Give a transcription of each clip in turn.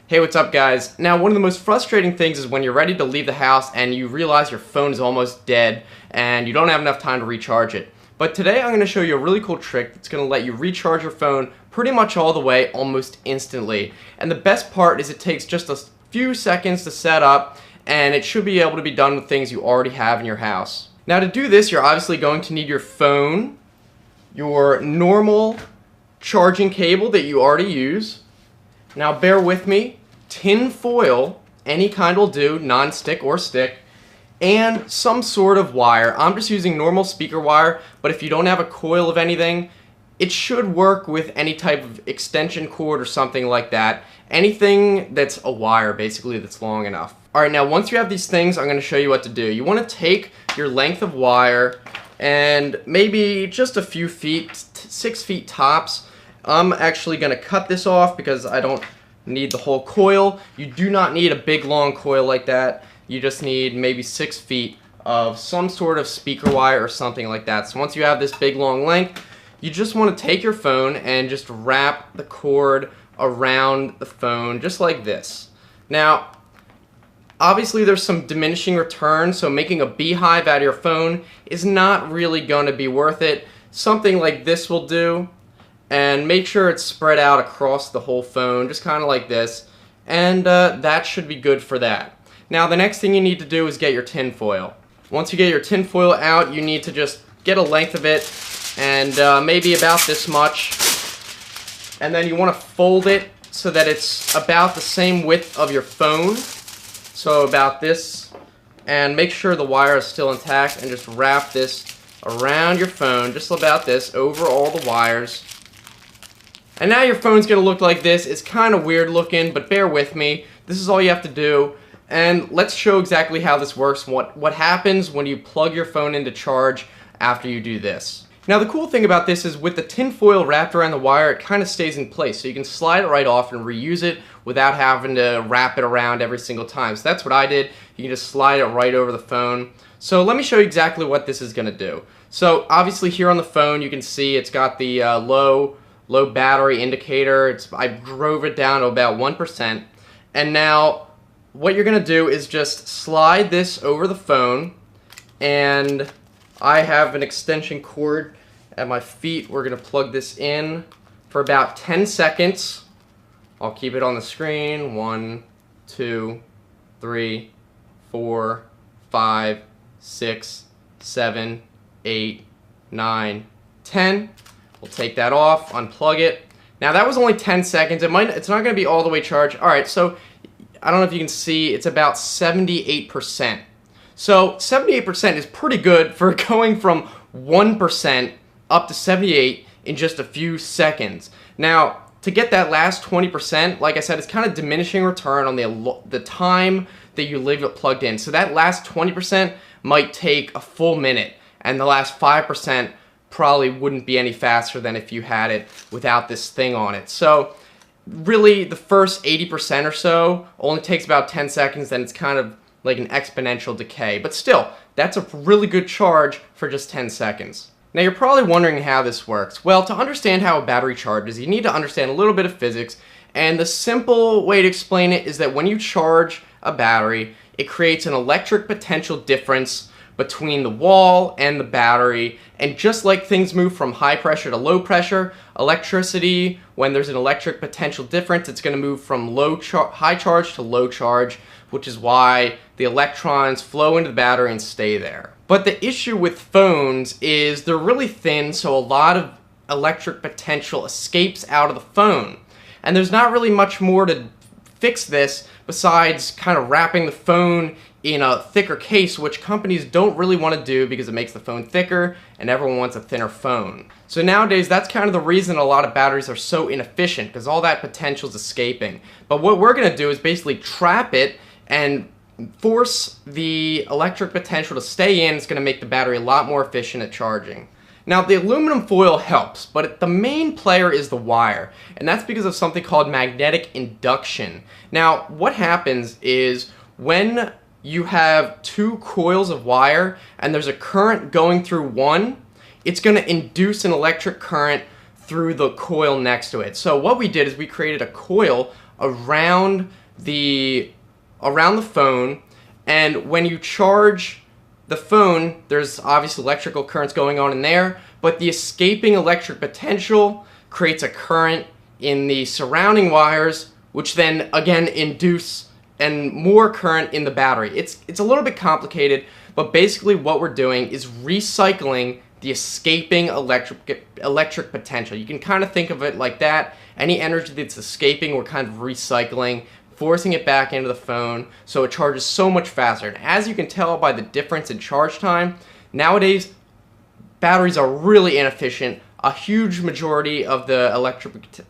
Hey, what's up guys? Now, one of the most frustrating things is when you're ready to leave the house and you realize your phone is almost dead and you don't have enough time to recharge it. But today I'm going to show you a really cool trick that's going to let you recharge your phone pretty much all the way almost instantly. And the best part is it takes just a few seconds to set up and it should be able to be done with things you already have in your house. Now, to do this, you're obviously going to need your phone, your normal charging cable that you already use. Now bear with me, tin foil, any kind will do, non-stick or stick, and some sort of wire. I'm just using normal speaker wire, but if you don't have a coil of anything, it should work with any type of extension cord or something like that. Anything that's a wire, basically, that's long enough. Alright, now once you have these things, I'm going to show you what to do. You want to take your length of wire and maybe just a few feet, 6 feet tops. I'm actually going to cut this off because I don't need the whole coil. You do not need a big long coil like that. You just need maybe 6 feet of some sort of speaker wire or something like that. So once you have this big long length, you just want to take your phone and just wrap the cord around the phone just like this. Now, obviously there's some diminishing return, so making a beehive out of your phone is not really going to be worth it. Something like this will do. And make sure it's spread out across the whole phone, just kind of like this, and that should be good for that. Now the next thing you need to do is get your tin foil. Once you get your tin foil out, you need to just get a length of it, and maybe about this much, and then you want to fold it so that it's about the same width of your phone, so about this, and make sure the wire is still intact, and just wrap this around your phone, just about this, over all the wires. And now your phone's going to look like this. It's kind of weird looking, but bear with me. This is all you have to do. And let's show exactly how this works, what happens when you plug your phone into charge after you do this. Now the cool thing about this is with the tin foil wrapped around the wire, it kind of stays in place. So you can slide it right off and reuse it without having to wrap it around every single time. So that's what I did. You can just slide it right over the phone. So let me show you exactly what this is going to do. So obviously here on the phone you can see it's got the low battery indicator. I drove it down to about 1%. And now what you're going to do is just slide this over the phone, and I have an extension cord at my feet. We're going to plug this in for about 10 seconds. I'll keep it on the screen. 1, 2, 3, 4, 5, 6, 7, 8, 9, 10. We'll take that off, unplug it. Now that was only 10 seconds. It's not going to be all the way charged. Alright, so I don't know if you can see, it's about 78%. So 78% is pretty good for going from 1% up to 78 in just a few seconds. Now, to get that last 20%, like I said, it's kind of diminishing return on the time that you leave it plugged in. So that last 20% might take a full minute, and the last 5% probably wouldn't be any faster than if you had it without this thing on it. So really the first 80% or so only takes about 10 seconds, then it's kind of like an exponential decay. But still, that's a really good charge for just 10 seconds. Now you're probably wondering how this works. Well, to understand how a battery charges, you need to understand a little bit of physics, and the simple way to explain it is that when you charge a battery, it creates an electric potential difference between the wall and the battery, and just like things move from high pressure to low pressure, electricity, when there's an electric potential difference, it's going to move from high charge to low charge, which is why the electrons flow into the battery and stay there. But the issue with phones is they're really thin, so a lot of electric potential escapes out of the phone. And there's not really much more to fix this besides kind of wrapping the phone in a thicker case, which companies don't really want to do because it makes the phone thicker and everyone wants a thinner phone. So nowadays that's kind of the reason a lot of batteries are so inefficient, because all that potential is escaping. But what we're going to do is basically trap it and force the electric potential to stay in. It's going to make the battery a lot more efficient at charging. Now the aluminum foil helps, but the main player is the wire, and that's because of something called magnetic induction. Now what happens is when you have two coils of wire and there's a current going through one, it's going to induce an electric current through the coil next to it. So what we did is we created a coil around the phone, and when you charge the phone, there's obviously electrical currents going on in there, but the escaping electric potential creates a current in the surrounding wires, which then again induce and more current in the battery. It's a little bit complicated, but basically what we're doing is recycling the escaping electric potential. You can kind of think of it like that. Any energy that's escaping, we're kind of recycling, forcing it back into the phone so it charges so much faster. And as you can tell by the difference in charge time, nowadays batteries are really inefficient. A huge majority of the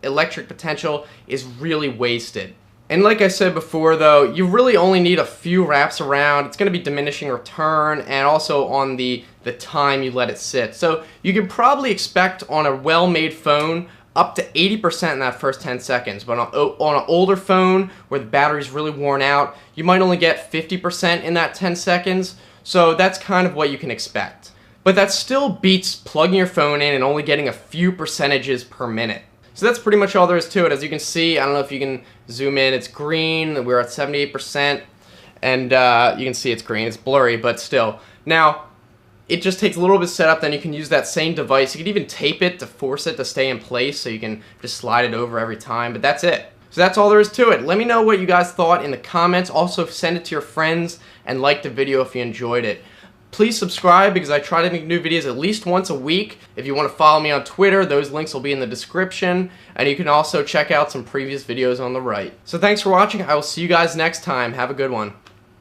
electric potential is really wasted. And like I said before though, you really only need a few wraps around. It's going to be diminishing return and also on the time you let it sit. So you can probably expect on a well-made phone up to 80% in that first 10 seconds. But on an older phone where the battery's really worn out, you might only get 50% in that 10 seconds. So that's kind of what you can expect. But that still beats plugging your phone in and only getting a few percentages per minute. So that's pretty much all there is to it. As you can see, I don't know if you can zoom in, it's green, we're at 78%, and you can see it's green, it's blurry, but still. Now, it just takes a little bit of setup, then you can use that same device. You can even tape it to force it to stay in place, so you can just slide it over every time, but that's it. So that's all there is to it. Let me know what you guys thought in the comments. Also, send it to your friends and like the video if you enjoyed it. Please subscribe because I try to make new videos at least once a week. If you want to follow me on Twitter, those links will be in the description. And you can also check out some previous videos on the right. So thanks for watching. I will see you guys next time. Have a good one.